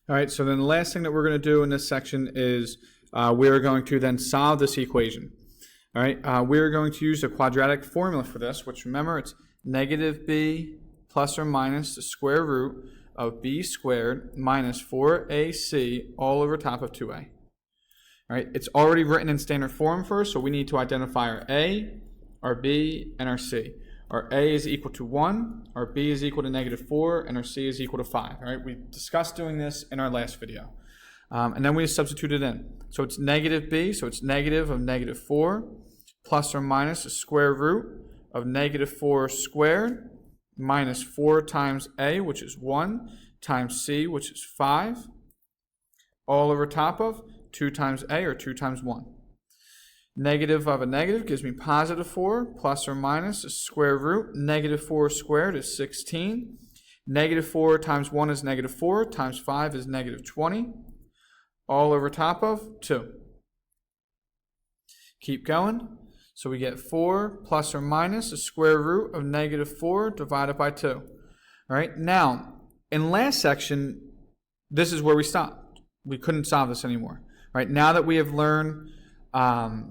All right, so then the last thing that we're going to do in this section is we're going to then solve this equation. All right, we're going to use a quadratic formula for this, which remember it's negative b plus or minus the square root of b squared minus 4ac all over top of 2a. All right, it's already written in standard form first, so we need to identify our a, our b, and our c. Our a is equal to 1, our b is equal to negative 4, and our c is equal to 5. All right, we discussed doing this in our last video. And then we substitute it in. So it's negative b, so it's negative of negative 4, plus or minus the square root of negative 4 squared, minus 4 times a, which is 1, times c, which is 5, all over top of 2 times a, or 2 times 1. Negative of a negative gives me positive 4, plus or minus the square root. Negative 4 squared is 16. Negative 4 times 1 is negative 4, times 5 is negative 20, all over top of 2. Keep going. So we get 4 plus or minus the square root of negative 4 divided by 2. All right, now, in last section, this is where we stopped. We couldn't solve this anymore. All right, now that we have learned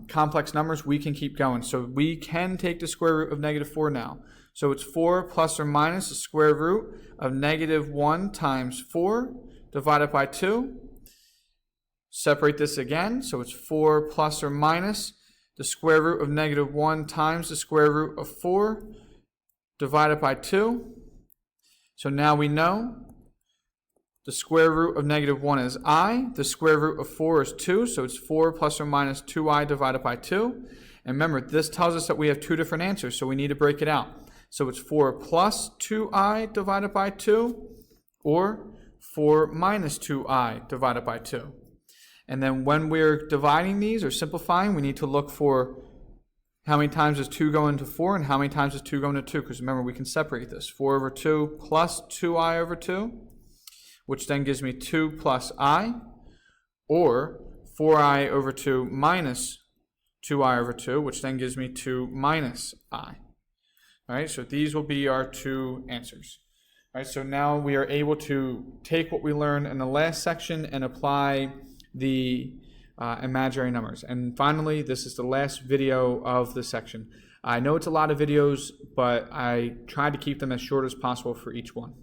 complex numbers, we can keep going. So we can take the square root of negative 4 now. So it's 4 plus or minus the square root of negative 1 times 4 divided by 2. Separate this again. So it's 4 plus or minus the square root of negative 1 times the square root of 4 divided by 2. So now we know the square root of negative 1 is I. The square root of 4 is 2, so it's 4 plus or minus 2i divided by 2. And remember, this tells us that we have two different answers, so we need to break it out. So it's 4 plus 2i divided by 2, or 4 minus 2i divided by 2. And then when we're dividing these or simplifying, we need to look for how many times does 2 go into 4 and how many times does 2 go into 2, because remember, we can separate this. 4 over 2 plus 2i over 2. Which then gives me 2 plus I, or 4i over 2 minus 2i over 2, which then gives me 2 minus I. All right, so these will be our two answers. All right, so now we are able to take what we learned in the last section and apply the imaginary numbers. And finally, this is the last video of the section. I know it's a lot of videos, but I tried to keep them as short as possible for each one.